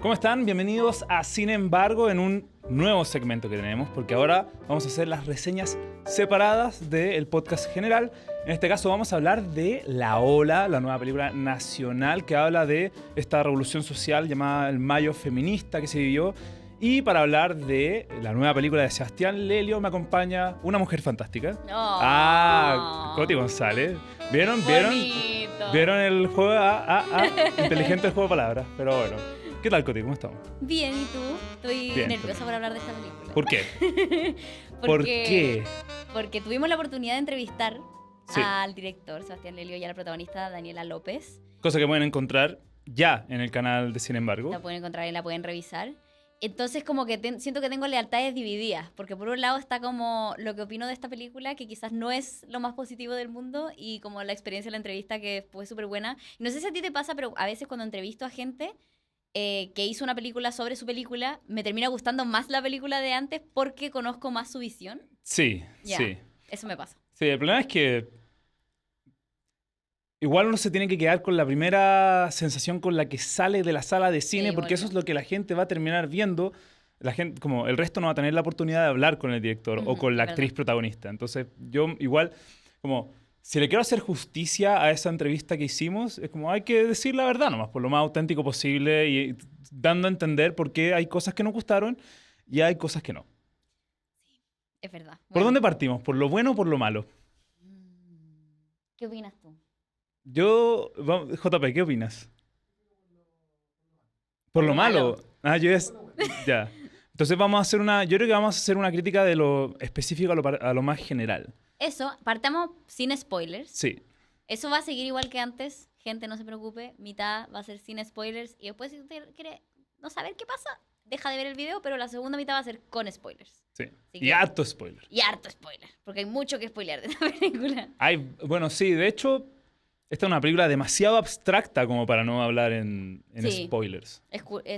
¿Cómo están? Bienvenidos a Sin embargo en un nuevo segmento que tenemos, porque ahora vamos a hacer las reseñas separadas del podcast general. En este caso vamos a hablar de La Ola, la nueva película nacional que habla de esta revolución social llamada el Mayo Feminista que se vivió. Y para hablar de la nueva película de Sebastián Lelio me acompaña una mujer fantástica. Coti González. ¿Vieron? Bonito. ¿Vieron el juego? Inteligente el juego de palabras, pero bueno. ¿Qué tal, Coti? ¿Cómo estamos? Bien, ¿y tú? Estoy Bien, nerviosa por hablar de esta película. ¿Por qué? ¿Por qué? Porque tuvimos la oportunidad de entrevistar Sí. al director Sebastián Lelio y a la protagonista Daniela López. Cosa que pueden encontrar ya en el canal de Sin embargo. La pueden encontrar y la pueden revisar. Entonces como que siento que tengo lealtades divididas, porque por un lado está como lo que opino de esta película, que quizás no es lo más positivo del mundo, y como la experiencia de la entrevista que fue súper buena. No sé si a ti te pasa, pero a veces cuando entrevisto a gente que hizo una película sobre su película, me termina gustando más la película de antes porque conozco más su visión. Sí, Ya, sí. eso me pasa. Sí, el problema es que igual uno se tiene que quedar con la primera sensación con la que sale de la sala de cine, Sí, porque eso obvio. es lo que la gente va a terminar viendo. La gente, como el resto no va a tener la oportunidad de hablar con el director o con la Es actriz verdad. protagonista. Entonces, yo igual, como, si le quiero hacer justicia a esa entrevista que hicimos, es como hay que decir la verdad nomás, por lo más auténtico posible y dando a entender por qué hay cosas que nos gustaron y hay cosas que no. Es verdad. ¿Por Bueno, dónde partimos? ¿Por lo bueno o por lo malo? ¿qué opinas tú? JP, ¿qué opinas? ¿Por lo malo? Ya. Entonces vamos a hacer yo creo que vamos a hacer una crítica de lo específico a lo más general. Eso, partamos sin spoilers. Sí, Eso va a seguir igual que antes. Gente, no se preocupe. Mitad va a ser sin spoilers. Y después, si usted quiere no saber qué pasa, deja de ver el video, pero la segunda mitad va a ser con spoilers. sí. Así Y que- harto spoiler. Y harto spoiler. Porque hay mucho que spoilear de esta película. Bueno, sí, de hecho, esta es una película demasiado abstracta como para no hablar en Sí. spoilers.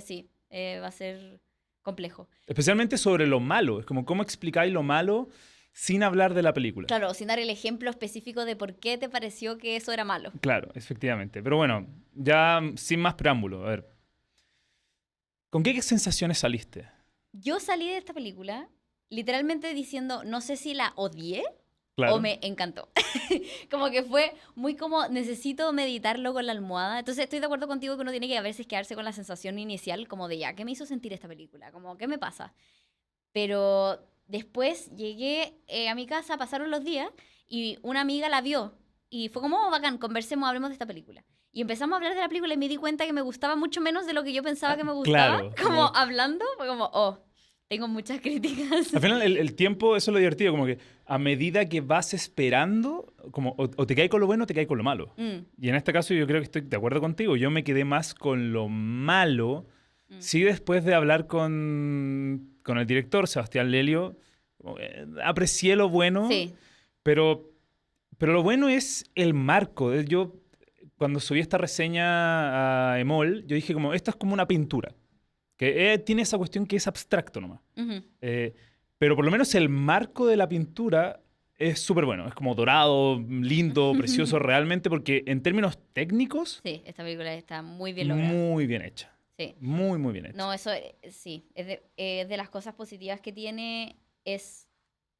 Sí, va a ser complejo. Especialmente sobre lo malo. Es como, ¿cómo explicáis lo malo sin hablar de la película? Claro, sin dar el ejemplo específico de por qué te pareció que eso era malo. Claro, efectivamente. Pero bueno, ya sin más preámbulo, a ver. ¿Con qué sensaciones saliste? Yo salí de esta película literalmente diciendo, no sé si la odié Claro. o me encantó. Como que fue muy como, necesito meditarlo con la almohada. Entonces estoy de acuerdo contigo que uno tiene que a veces quedarse con la sensación inicial como de ya, ¿qué me hizo sentir esta película? Como, ¿qué me pasa? Pero después llegué a mi casa, pasaron los días y una amiga la vio y fue como, oh, bacán, conversemos, hablemos de esta película. Y empezamos a hablar de la película y me di cuenta que me gustaba mucho menos de lo que yo pensaba que me gustaba. Claro, Como como- hablando, fue como, oh, tengo muchas críticas. Al final, el tiempo, eso es lo divertido, como que a medida que vas esperando, como o te cae con lo bueno o te cae con lo malo. Mm, Y en este caso yo creo que estoy de acuerdo contigo. Yo me quedé más con lo malo. mm. Sí, después de hablar con el director, Sebastián Lelio, como que aprecié lo bueno, Sí, pero lo bueno es el marco. Yo, cuando subí esta reseña a Emol, yo dije como, esto es como una pintura. Que tiene esa cuestión que es abstracto nomás. ujú. Pero por lo menos el marco de la pintura es súper bueno. Es como dorado, lindo, precioso realmente, porque en términos técnicos, Sí, esta película está muy bien lograda. muy bien hecha. Sí. Muy, muy bien hecha. No, eso sí, es de las cosas positivas que tiene, es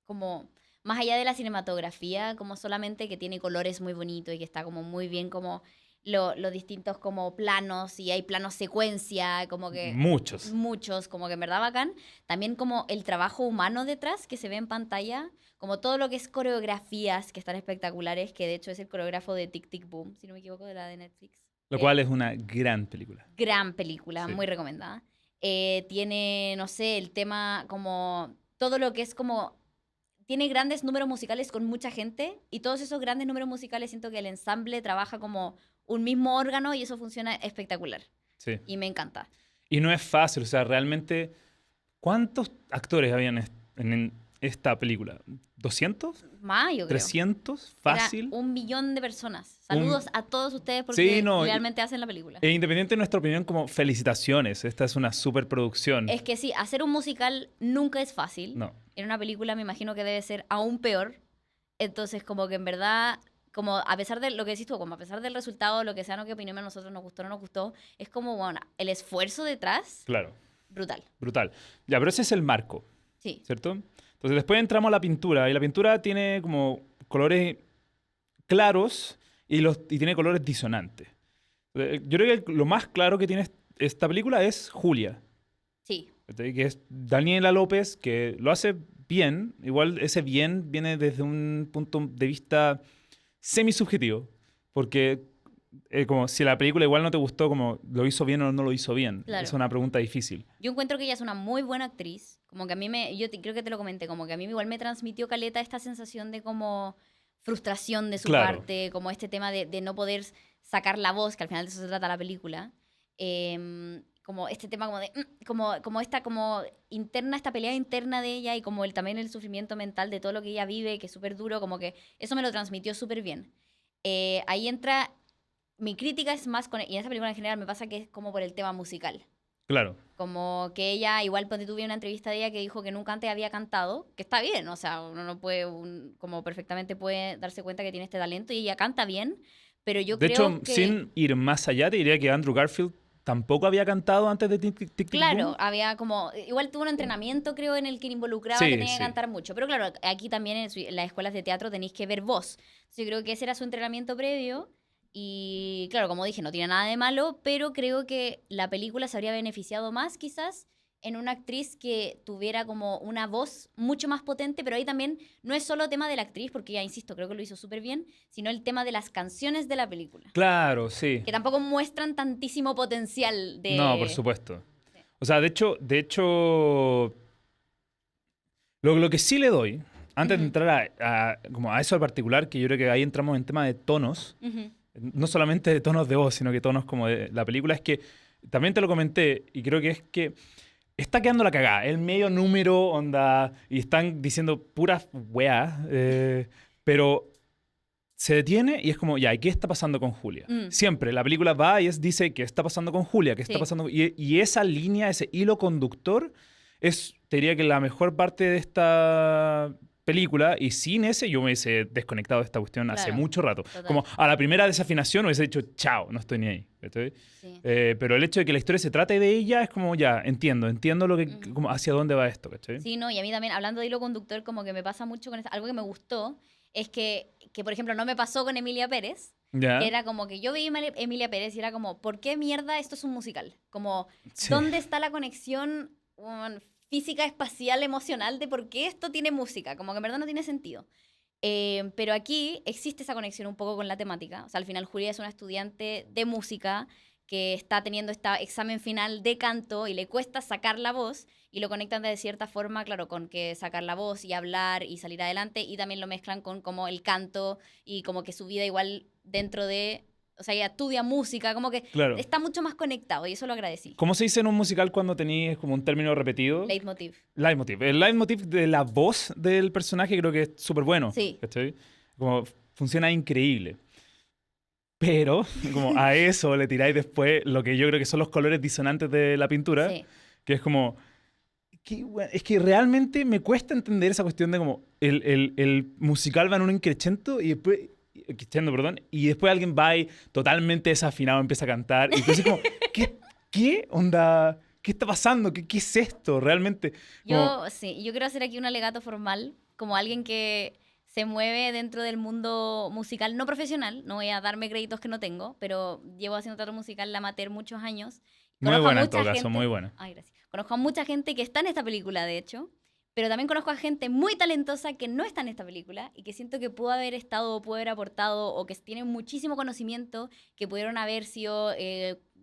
como, más allá de la cinematografía, como solamente que tiene colores muy bonitos y que está como muy bien como los distintos como planos y hay planos secuencia, como que Muchos. muchos, como que en verdad bacán. También como el trabajo humano detrás que se ve en pantalla, como todo lo que es coreografías que están espectaculares, que de hecho es el coreógrafo de Tic Tic Boom, si no me equivoco, de la de Netflix. Lo cual es una gran película. Gran película, Sí. muy recomendada. Tiene, no sé, el tema como todo lo que es como tiene grandes números musicales con mucha gente y todos esos grandes números musicales siento que el ensamble trabaja como un mismo órgano y eso funciona espectacular Sí. y me encanta. Y no es fácil, o sea, realmente, ¿cuántos actores habían en esta película? ¿200? Más, yo creo. ¿300? Era Fácil. 1 millón de personas. Saludos a todos ustedes porque Sí, no, realmente hacen la película. E independiente de nuestra opinión, como felicitaciones. Esta es una superproducción. Es que sí, hacer un musical nunca es fácil. No. En una película me imagino que debe ser aún peor. Entonces, como que en verdad, como a pesar de lo que decís tú, como a pesar del resultado, lo que sea, no que opinemos a nosotros, nos gustó o no nos gustó, es como, bueno, el esfuerzo detrás, Claro, brutal. brutal. Ya, pero ese es el marco, Sí, ¿cierto? Entonces después entramos a la pintura y la pintura tiene como colores claros y tiene colores disonantes. Yo creo que lo más claro que tiene esta película es Julia, sí. ¿cachai? Que es Daniela López, que lo hace bien. Igual ese bien viene desde un punto de vista semisubjetivo, porque como si la película igual no te gustó, como lo hizo bien o no lo hizo bien. Claro. Es una pregunta difícil. Yo encuentro que ella es una muy buena actriz. Como que a mí creo que te lo comenté, como que a mí igual me transmitió caleta esta sensación de como frustración de su Claro. parte, como este tema de no poder sacar la voz, que al final de eso se trata la película. Como este tema como de, como esta como interna, esta pelea interna de ella y como también el sufrimiento mental de todo lo que ella vive, que es súper duro, como que eso me lo transmitió súper bien. Ahí entra, mi crítica es más, y en esta película en general me pasa que es como por el tema musical. Claro. Como que ella, igual cuando tuve una entrevista de ella que dijo que nunca antes había cantado, que está bien, o sea, uno no puede, como perfectamente puede darse cuenta que tiene este talento y ella canta bien, pero yo De creo hecho, que... sin ir más allá, te diría que Andrew Garfield tampoco había cantado antes de Tic Tic Tic Tic Claro, Boom. había como, igual tuvo un entrenamiento creo en el que involucraba Sí, que tenía sí. que cantar mucho, pero claro, aquí también en las escuelas de teatro tenéis que ver voz. Entonces, yo creo que ese era su entrenamiento previo y claro, como dije, no tiene nada de malo, pero creo que la película se habría beneficiado más quizás en una actriz que tuviera como una voz mucho más potente, pero ahí también no es solo tema de la actriz, porque ya insisto, creo que lo hizo súper bien, sino el tema de las canciones de la película, Claro, sí. que tampoco muestran tantísimo potencial de... No, por supuesto. Sí. O sea, de hecho, lo que sí le doy, antes de Ujú. entrar como a eso en particular, que yo creo que ahí entramos en tema de tonos, Ujú. no solamente de tonos de voz, sino que tonos como de la película, es que también te lo comenté y creo que es que está quedando la cagada. El medio número, onda, y están diciendo puras weas, pero se detiene y es como, ya, ¿y qué está pasando con Julia? Mm. Siempre, la película va y dice, ¿qué está pasando con Julia? ¿Qué está Sí. pasando? Y esa línea, ese hilo conductor, te diría que la mejor parte de esta película, y sin ese yo me hubiese desconectado de esta cuestión hace Claro, mucho rato. total. Como a la primera desafinación hubiese dicho, chao, no estoy ni ahí. ¿Cachai? Sí. Pero el hecho de que la historia se trate de ella es como, ya, entiendo lo que, Ujú. como hacia dónde va esto, ¿cachai? Sí, no, y a mí también, hablando de hilo conductor, como que me pasa mucho con algo que me gustó, es que, por ejemplo, no me pasó con Emilia Pérez, ¿Ya? que era como que yo vi Emilia Pérez y era como, ¿por qué mierda esto es un musical? Como, Sí. ¿dónde está la conexión física, espacial, emocional de por qué esto tiene música? Como que en verdad no tiene sentido. Pero aquí existe esa conexión un poco con la temática. O sea, al final Julia es una estudiante de música que está teniendo este examen final de canto y le cuesta sacar la voz y lo conectan de cierta forma, claro, con que sacar la voz y hablar y salir adelante y también lo mezclan con como el canto y como que su vida igual dentro de, o sea, ella estudia música, como que Claro. está mucho más conectado y eso lo agradecí. ¿Cómo se dice en un musical cuando tenéis como un término repetido? Leitmotiv. Leitmotiv. El leitmotiv de la voz del personaje creo que es súper bueno. Sí. ¿Cachai? Como funciona increíble. Pero, como a eso le tiráis después lo que yo creo que son los colores disonantes de la pintura, Sí. que es como... es que realmente me cuesta entender esa cuestión de como el musical va en un increchento y después... Crescendo, perdón, y después alguien va y totalmente desafinado empieza a cantar. Y entonces como, ¿qué onda? ¿Qué está pasando? ¿Qué es esto realmente? Como, Yo quiero hacer aquí un alegato formal, como alguien que se mueve dentro del mundo musical, no profesional, no voy a darme créditos que no tengo, pero llevo haciendo teatro musical amateur muchos años. muy Conozco a buena en mucha todo caso, gente- muy buena. Ay, gracias. Conozco a mucha gente que está en esta película, de hecho, pero también conozco a gente muy talentosa que no está en esta película y que siento que pudo haber estado o pudo haber aportado o que tienen muchísimo conocimiento, que pudieron haber sido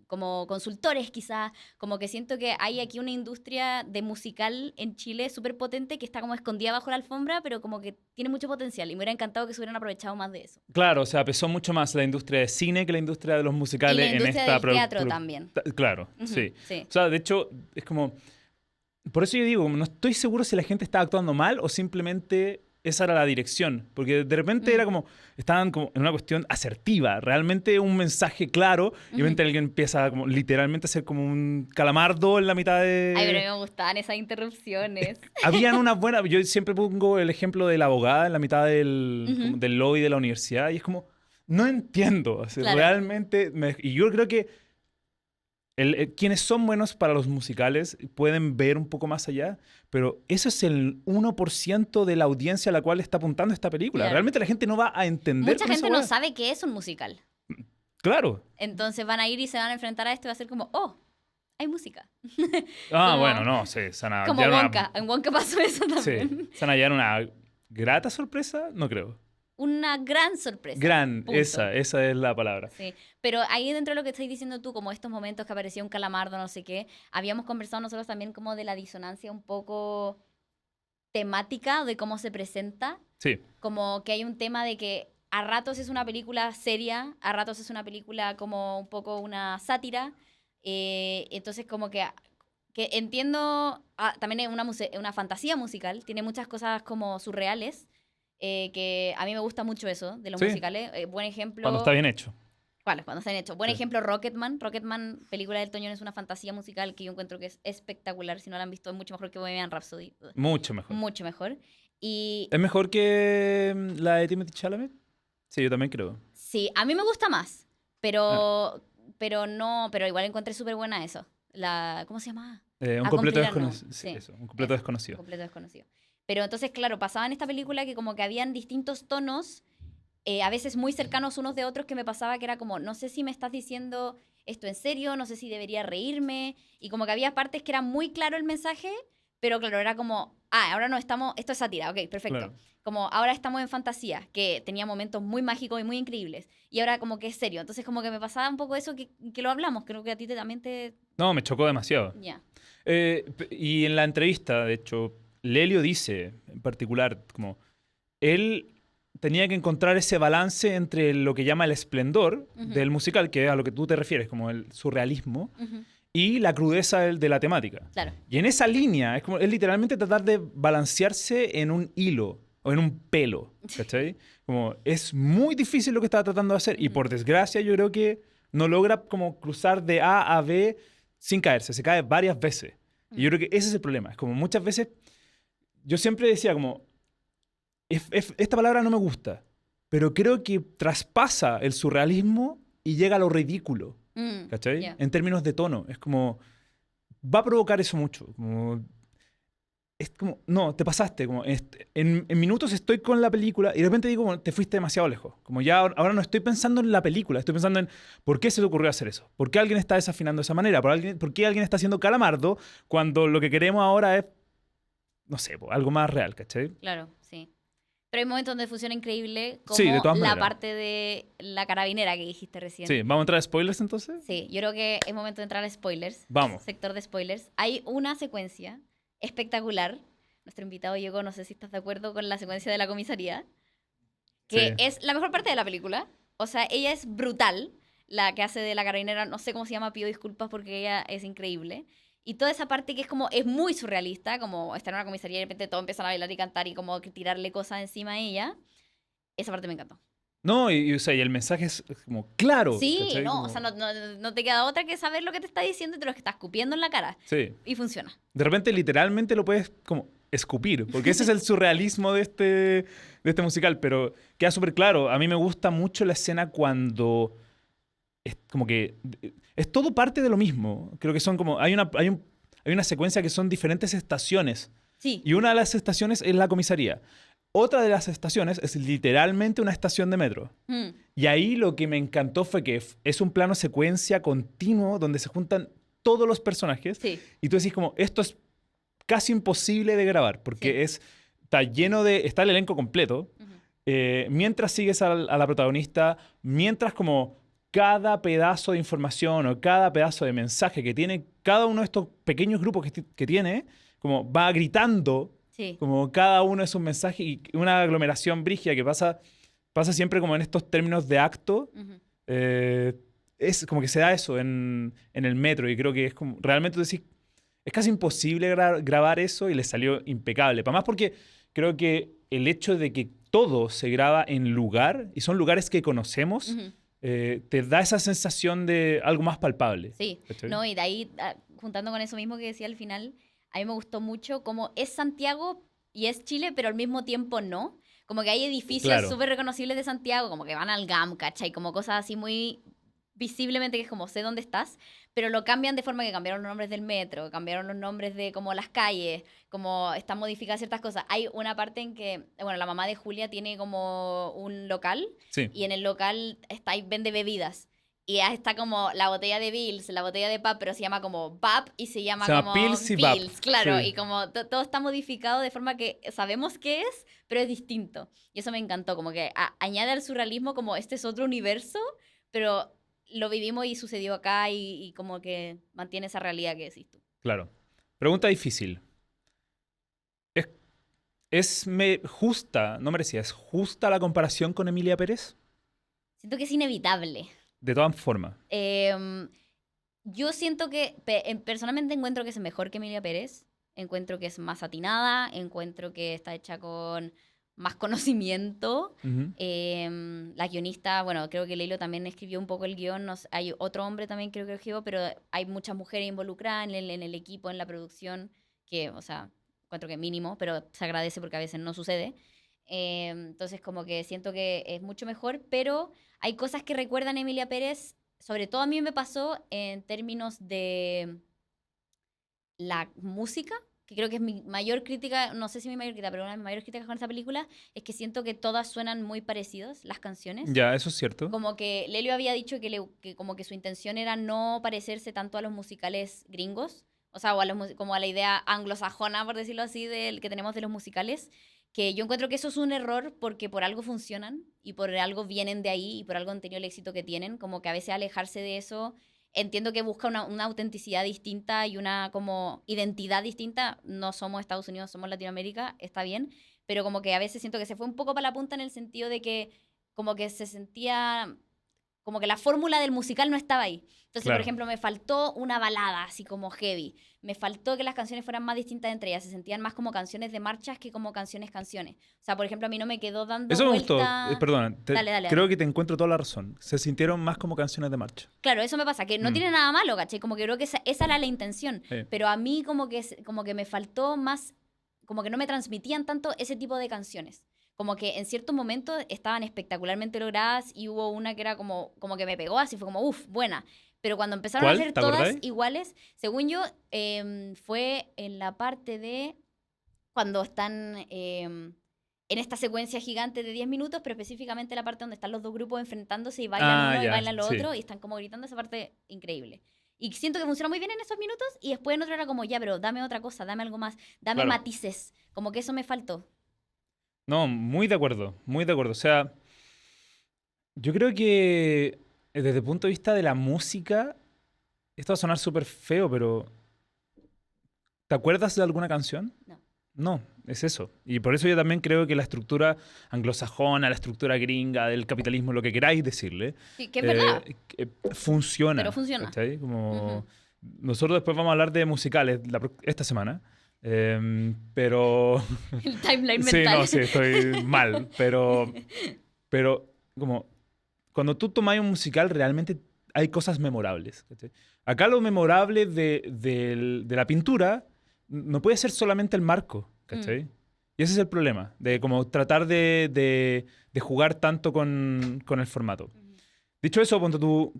como consultores quizás, como que siento que hay aquí una industria de musical en Chile súper potente que está como escondida bajo la alfombra, pero como que tiene mucho potencial y me hubiera encantado que se hubieran aprovechado más de eso. Claro, o sea, pesó mucho más la industria de cine que la industria de los Y musicales la en industria esta del teatro también. Claro, Ujú, sí. sí. O sea, de hecho, es como... Por eso yo digo, no estoy seguro si la gente está actuando mal o simplemente esa era la dirección. Porque de repente era como, estaban como en una cuestión asertiva, realmente un mensaje claro, y de repente alguien empieza como literalmente a hacer como un calamardo en la mitad de... Ay, pero a mí me gustaban esas interrupciones. Habían unas buenas, yo siempre pongo el ejemplo de la abogada en la mitad Ujú. como del lobby de la universidad, y es como, no entiendo, o sea, Claro. realmente, y yo creo que quienes son buenos para los musicales pueden ver un poco más allá, pero eso es el 1% de la audiencia a la cual está apuntando esta película. Claro. Realmente la gente no va a entender Mucha con esa gente no hueá. sabe qué es un musical. Claro. Entonces van a ir y se van a enfrentar a esto y va a ser como, oh, hay música. Ah, Como- bueno, no, sí, se van a Como hallar Wonka. En Wonka pasó eso sí, también. se van a hallar una grata sorpresa, no creo. Una gran sorpresa. Gran, Punto. esa es la palabra. Sí, pero ahí dentro de lo que estás diciendo tú, como estos momentos que aparecía un calamardo, no sé qué, habíamos conversado nosotros también como de la disonancia un poco temática de cómo se presenta, Sí, como que hay un tema de que a ratos es una película seria, a ratos es una película como un poco una sátira, entonces como que entiendo, también es una fantasía musical, tiene muchas cosas como surreales, que a mí me gusta mucho eso de los Sí. musicales. Buen ejemplo... cuando está bien hecho. ¿Cuáles? Cuando se han hecho. Buen Sí. ejemplo, Rocketman. Rocketman, película del Toñón, es una fantasía musical que yo encuentro que es espectacular. Si no la han visto, es mucho mejor que Bohemian Rhapsody. Mucho mejor. Mucho mejor. Y ¿Es mejor que la de Timothée Chalamet? Sí, yo también creo. sí, a mí me gusta más. Ah. Pero igual encontré súper buena eso. ¿Cómo se llama? Un A completo Complete Unknown. desconocido. Sí, Sí, eso, un completo eso, desconocido. completo desconocido. Pero entonces, claro, pasaba en esta película que como que habían distintos tonos, a veces muy cercanos unos de otros, que me pasaba que era como, no sé si me estás diciendo esto en serio, no sé si debería reírme, y como que había partes que era muy claro el mensaje, pero claro, era como, ahora no estamos, esto es sátira, ok, perfecto. Claro. Como ahora estamos en fantasía, que tenía momentos muy mágicos y muy increíbles, y ahora como que es serio. Entonces como que me pasaba un poco eso que lo hablamos, creo que a ti también te... No, me chocó demasiado. Ya. Y en la entrevista, de hecho, Lelio dice en particular, como él tenía que encontrar ese balance entre lo que llama el esplendor Ujú. del musical, que es a lo que tú te refieres, como el surrealismo, Ujú. y la crudeza de la temática. Claro. Y en esa línea, es literalmente tratar de balancearse en un hilo o en un pelo, ¿cachai? Como es muy difícil lo que está tratando de hacer, y por desgracia yo creo que no logra como cruzar de A a B sin caerse, se cae varias veces. Y yo creo que ese es el problema, es como muchas veces, yo siempre decía como, esta palabra no me gusta, pero creo que traspasa el surrealismo y llega a lo ridículo, Mm, ¿cachai? ya. En términos de tono, es como, va a provocar eso mucho, como... Es como, no, te pasaste. Como, en minutos estoy con la película y de repente digo, bueno, te fuiste demasiado lejos. Como ya ahora no estoy pensando en la película, estoy pensando en por qué se te ocurrió hacer eso. ¿Por qué alguien está desafinando de esa manera? ¿Por qué alguien está haciendo calamardo cuando lo que queremos ahora es, no sé, algo más real, ¿cachai? Claro, sí. Pero hay momentos donde funciona increíble, como Sí, de todas la maneras. parte de la carabinera que dijiste recién. Sí, ¿vamos a entrar a spoilers entonces? Sí, yo creo que es momento de entrar a spoilers. Vamos. Sector de spoilers. Hay una secuencia espectacular. Nuestro invitado llegó, no sé si estás de acuerdo con la secuencia de la comisaría, que Sí. es la mejor parte de la película. O sea, ella es brutal, la que hace de la carabinera, no sé cómo se llama, pido disculpas porque ella es increíble. Y toda esa parte que es como, es muy surrealista, como estar en una comisaría y de repente todos empiezan a bailar y cantar y como que tirarle cosas encima a ella. Esa parte me encantó. No, o sea, y el mensaje es como claro. Sí, ¿cachai? no, Como- o sea, no te queda otra que saber lo que te está diciendo y te lo que está escupiendo en la cara. Sí. Y funciona. De repente literalmente lo puedes como escupir, porque ese es el surrealismo de este musical, pero queda súper claro. A mí me gusta mucho la escena cuando es como que es todo parte de lo mismo. Creo que son como, hay una secuencia que son diferentes estaciones, Sí. y una de las estaciones es la comisaría. Otra de las estaciones es literalmente una estación de metro. Mm, Y ahí lo que me encantó fue que es un plano secuencia continuo donde se juntan todos los personajes. sí. Y tú decís como, esto es casi imposible de grabar, porque Sí. está lleno de... Está el elenco completo. Ujú. Mientras sigues a la protagonista, mientras como cada pedazo de información o cada pedazo de mensaje que tiene cada uno de estos pequeños grupos que tiene, como va gritando, Sí. como cada uno es un mensaje y una aglomeración brígida que pasa siempre como en estos términos de acto. Ujú. Es como que se da eso en el metro, y creo que es como, realmente tú decís, es casi imposible grabar eso, y le salió impecable. Para más porque creo que el hecho de que todo se graba en lugar, y son lugares que conocemos, Ujú. te da esa sensación de algo más palpable. Sí, ¿Cachai? no, y de ahí, juntando con eso mismo que decía al final, a mí me gustó mucho cómo es Santiago y es Chile, pero al mismo tiempo no. Como que hay edificios Claro, súper reconocibles de Santiago, como que van al GAM, ¿cachai? Como cosas así muy visiblemente que es como sé dónde estás, pero lo cambian de forma que cambiaron los nombres del metro, cambiaron los nombres de como las calles, como están modificadas ciertas cosas. Hay una parte en que, bueno, la mamá de Julia tiene como un local sí. y en el local está y vende bebidas. Y ya está como la botella de Bills, la botella de Pab, pero se llama como Pab y se llama Se llama como Pils y Bap. Bills, claro. Sí, Y como todo está modificado de forma que sabemos qué es, pero es distinto. Y eso me encantó, como que añade al surrealismo como este es otro universo, pero lo vivimos y sucedió acá y como que mantiene esa realidad que decís tú. claro. Pregunta difícil. ¿Es, justa, no merecía, es justa la comparación con Emilia Pérez? Siento que es inevitable. De todas formas. Em, yo siento que personalmente encuentro que es mejor que Emilia Pérez. Encuentro que es más atinada, encuentro que está hecha con más conocimiento. Ujú. La guionista, bueno, creo que Leilo también escribió un poco el guión. Hay otro hombre también creo que escribió, pero hay muchas mujeres involucradas en el equipo, en la producción, que, o sea, encuentro que mínimo, pero se agradece porque a veces no sucede. Entonces, como que siento que es mucho mejor, pero hay cosas que recuerdan a Emilia Pérez, sobre todo a mí me pasó en términos de la música, que creo que es mi mayor crítica, no sé si mi mayor crítica, pero una de mis mayores críticas con esa película es que siento que todas suenan muy parecidas, las canciones. Ya, eso es cierto. Como que Lelio había dicho que como que su intención era no parecerse tanto a los musicales gringos, o sea, o a como a la idea anglosajona, por decirlo así, del que tenemos de los musicales, que yo encuentro que eso es un error porque por algo funcionan y por algo vienen de ahí y por algo han tenido el éxito que tienen, como que a veces alejarse de eso, entiendo que busca una autenticidad distinta y una como identidad distinta, no somos Estados Unidos, somos Latinoamérica, está bien, pero como que a veces siento que se fue un poco para la punta en el sentido de que como que se sentía como que la fórmula del musical no estaba ahí. Entonces, por Claro. ejemplo, me faltó una balada así como heavy. Me faltó que las canciones fueran más distintas entre ellas. Se sentían más como canciones de marchas que como canciones. O sea, por ejemplo, a mí no me quedó dando Eso me gustó. vuelta... Perdona, Dale, dale, creo dale. que te encuentro toda la razón. Se sintieron más como canciones de marcha. Claro, eso me pasa, que no Mm, tiene nada malo, ¿cachai? Como que creo que esa era la intención. sí. Pero a mí como que me faltó más, como que no me transmitían tanto ese tipo de canciones. Como que en ciertos momentos estaban espectacularmente logradas y hubo una que era como que me pegó, así fue como, uff, buena. Pero cuando empezaron a ¿Cuál? hacer ¿Te todas acordáis? iguales, según yo, fue en la parte de cuando están en esta secuencia gigante de 10 minutos, pero específicamente la parte donde están los dos grupos enfrentándose y bailan Ah, uno y ya, bailan lo sí. otro y están como gritando esa parte increíble. Y siento que funciona muy bien en esos minutos y después en otro era como, ya, pero dame otra cosa, dame algo más, dame Claro. matices. Como que eso me faltó. No, muy de acuerdo, muy de acuerdo. O sea, yo creo que desde el punto de vista de la música, esto va a sonar súper feo, pero ¿te acuerdas de alguna canción? No. No, es eso. Y por eso yo también creo que la estructura anglosajona, la estructura gringa del capitalismo, lo que queráis decirle, Sí, que es verdad, funciona. pero funciona. ¿Cachai? Como Ujú. nosotros después vamos a hablar de musicales esta semana. Pero El timeline sí, mental. no, sí, estoy mal. Pero como cuando tú tomas un musical, realmente hay cosas memorables. ¿Cachai? Acá lo memorable de la pintura no puede ser solamente el marco, Mm. ¿cachai? Y ese es el problema, de como tratar de jugar tanto con el formato. Ujú. Dicho eso, ponte tú,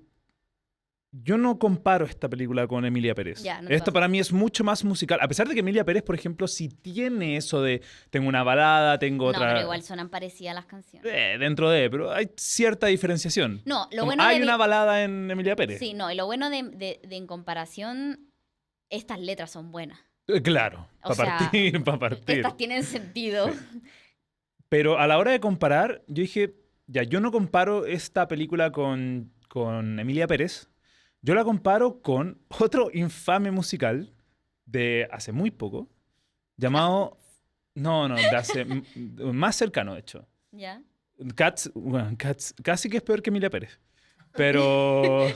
yo no comparo esta película con Emilia Pérez. Ya, no te Esto pasa. para mí es mucho más musical. A pesar de que Emilia Pérez, por ejemplo, sí tiene eso de tengo una balada, tengo No, pero otra igual suenan parecidas las canciones. dentro de, pero hay cierta diferenciación. No, lo Como bueno hay una balada en Emilia Pérez. Sí, no, y lo bueno de en comparación, estas letras son buenas. Claro, O para sea, partir, para partir. estas tienen sentido. Sí. Pero a la hora de comparar, yo dije, ya, yo no comparo esta película con Emilia Pérez. Yo la comparo con otro infame musical de hace muy poco, llamado... No, no, de hace... más cercano, de hecho. ¿Ya? Cats, bueno, Cats casi que es peor que Emilia Pérez. Pero...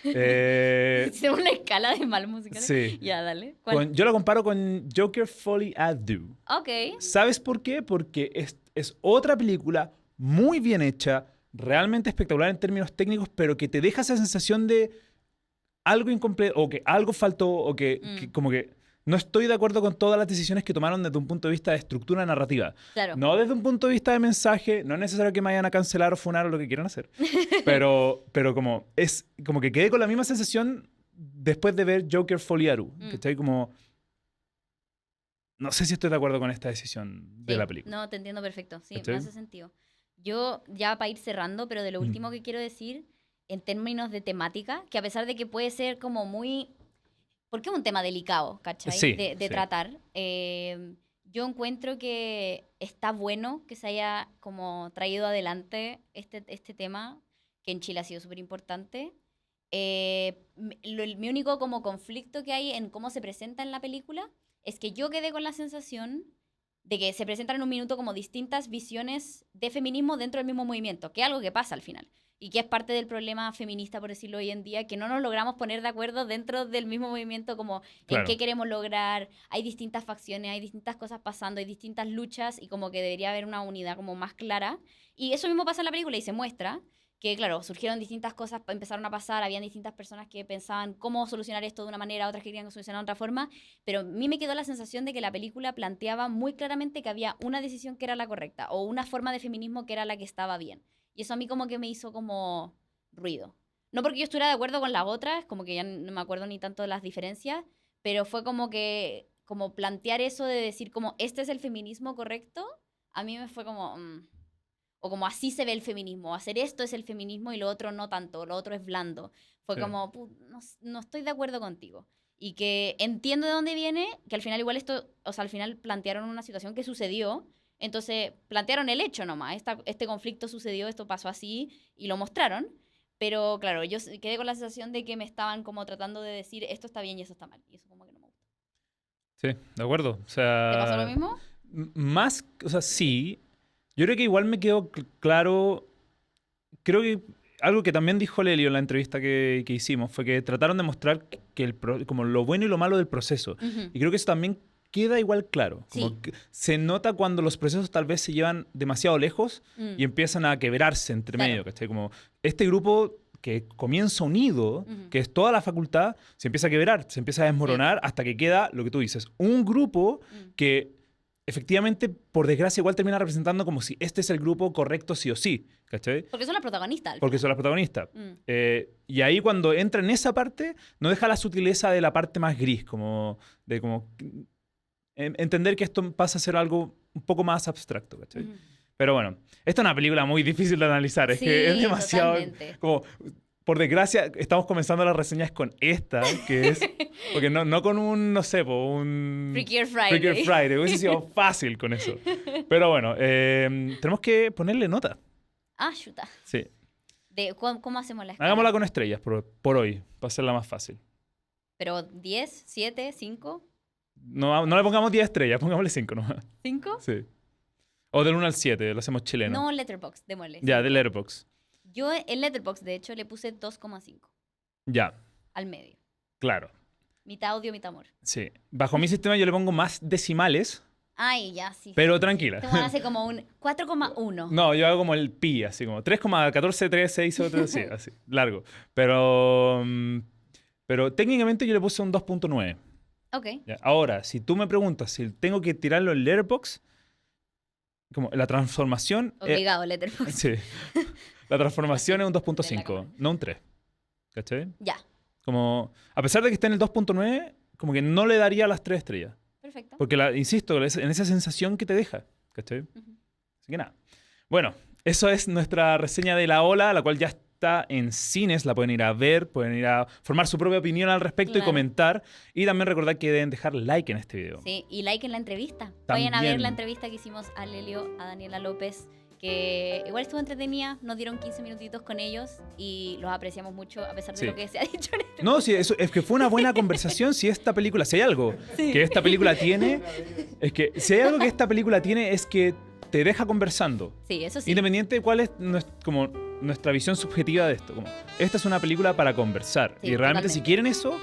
Hicimos una escala de mal musical. sí. Ya, dale. ¿Cuál? Yo lo comparo con Joker Folly Ado. Ok. ¿Sabes por qué? Porque es otra película muy bien hecha, realmente espectacular en términos técnicos, pero que te deja esa sensación de algo incompleto, o que algo faltó, o que como que no estoy de acuerdo con todas las decisiones que tomaron desde un punto de vista de estructura narrativa. Claro. No desde un punto de vista de mensaje, no es necesario que me vayan a cancelar o funar o lo que quieran hacer. Pero como que quedé con la misma sensación después de ver Joker Folly Ado. Que estoy como... No sé si estoy de acuerdo con esta decisión de Sí, la película. no, te entiendo perfecto. Sí, ¿Cachai? me hace sentido. Yo, ya para ir cerrando, pero de lo último que quiero decir, en términos de temática, que a pesar de que puede ser como muy... Porque es un tema delicado, ¿cachai? Sí, de sí. tratar. Yo encuentro que está bueno que se haya como traído adelante este tema, que en Chile ha sido súper importante. Mi único como conflicto que hay en cómo se presenta en la película es que yo quedé con la sensación de que se presentan en un minuto como distintas visiones de feminismo dentro del mismo movimiento, que es algo que pasa al final. Y que es parte del problema feminista, por decirlo hoy en día, que no nos logramos poner de acuerdo dentro del mismo movimiento, como Claro. en qué queremos lograr. Hay distintas facciones, hay distintas cosas pasando, hay distintas luchas y como que debería haber una unidad como más clara. Y eso mismo pasa en la película y se muestra que, claro, surgieron distintas cosas, empezaron a pasar, habían distintas personas que pensaban cómo solucionar esto de una manera, otras que querían solucionar de otra forma, pero a mí me quedó la sensación de que la película planteaba muy claramente que había una decisión que era la correcta o una forma de feminismo que era la que estaba bien. Y eso a mí como que me hizo como ruido. No porque yo estuviera de acuerdo con las otras, como que ya no me acuerdo ni tanto de las diferencias, pero fue como que, como plantear eso de decir como, este es el feminismo correcto, a mí me fue como... o como así se ve el feminismo, hacer esto es el feminismo y lo otro no tanto, lo otro es blando. Fue Sí. como, no estoy de acuerdo contigo. Y que entiendo de dónde viene, que al final igual esto, o sea, al final plantearon una situación que sucedió, entonces plantearon el hecho nomás, este conflicto sucedió, esto pasó así, y lo mostraron, pero claro, yo quedé con la sensación de que me estaban como tratando de decir esto está bien y eso está mal, y eso como que no me gusta. Sí, de acuerdo. O sea, ¿Te pasó lo mismo? Más, o sea, sí. Yo creo que igual me quedó claro. Creo que algo que también dijo Lelio en la entrevista que hicimos fue que trataron de mostrar que como lo bueno y lo malo del proceso. Ujú. Y creo que eso también queda igual claro. Como Sí. que se nota cuando los procesos tal vez se llevan demasiado lejos Mm. y empiezan a quebrarse entre Claro. medio. ¿Cachai? Como este grupo que comienza unido, Ujú. que es toda la facultad, se empieza a quebrar, se empieza a desmoronar hasta que queda lo que tú dices, un grupo que efectivamente, por desgracia, igual termina representando como si este es el grupo correcto sí o sí, ¿cachai? Porque son las protagonistas. al Porque final. son las protagonistas. Mm. Y ahí cuando entra en esa parte, no deja la sutileza de la parte más gris, como de como entender que esto pasa a ser algo un poco más abstracto, ¿cachai? Ujú. Pero bueno, esta es una película muy difícil de analizar, es que es Sí, demasiado... totalmente. Como, por desgracia, estamos comenzando las reseñas con esta, que es... Porque no con un, no sé, un... Freakier Friday. Freakier Friday. Hubiese sido fácil con eso. Pero bueno, tenemos que ponerle nota. Ah, chuta. Sí. ¿Cómo hacemos la escala? Hagámosla con estrellas por hoy, para hacerla más fácil. Pero 10, 7, 5, No le pongamos 10 estrellas, pongámosle 5 nomás. 5. Sí. O del 1 al 7, lo hacemos chileno. No, Letterboxd, démosle. Ya, 5. del Letterboxd. Yo en Letterboxd, de hecho, le puse 2,5 Ya, al medio. claro. Mitad odio, mitad amor. Sí. Bajo mi sistema yo le pongo más decimales, Ay, ya, sí. pero tranquila. Te hace como un 4,1. No, yo hago como el pi, así como 3,14368, sí, así, largo. Pero técnicamente yo le puse un 2.9. Ok. Ya. Ahora, si tú me preguntas si tengo que tirarlo en Letterboxd, como la transformación... Obligado, Letterboxd. sí. La transformación es un De la 2.5, cámara. no un 3. ¿Cachai? Ya, Como, a pesar de que esté en el 2.9, como que no le daría las 3 estrellas. perfecto. Porque, insisto, en esa sensación que te deja. ¿Cachai? Ujú. Así que nada. Bueno, eso es nuestra reseña de La Ola, la cual ya está en cines. La pueden ir a ver, pueden ir a formar su propia opinión al respecto y Claro. comentar. Y también recordar que deben dejar like en este video. Sí, y like en la entrevista. Vayan a También. ver la entrevista que hicimos a Lelio, a Daniela López, que igual estuvo entretenida, nos dieron 15 minutitos con ellos y los apreciamos mucho a pesar de Sí. lo que se ha dicho en este No, sí, eso, es que fue una buena conversación. Si esta película, si hay algo que esta película tiene, es que si hay algo que esta película tiene es que te deja conversando. Sí, eso sí. Independiente de cuál es como nuestra visión subjetiva de esto. Como, esta es una película para conversar. Sí, Y realmente totalmente. si quieren eso,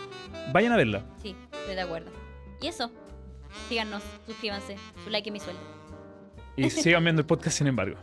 vayan a verla. Sí, estoy de acuerdo. Y eso, síganos, suscríbanse, su like es mi sueldo. Y sigan viendo el podcast, sin embargo.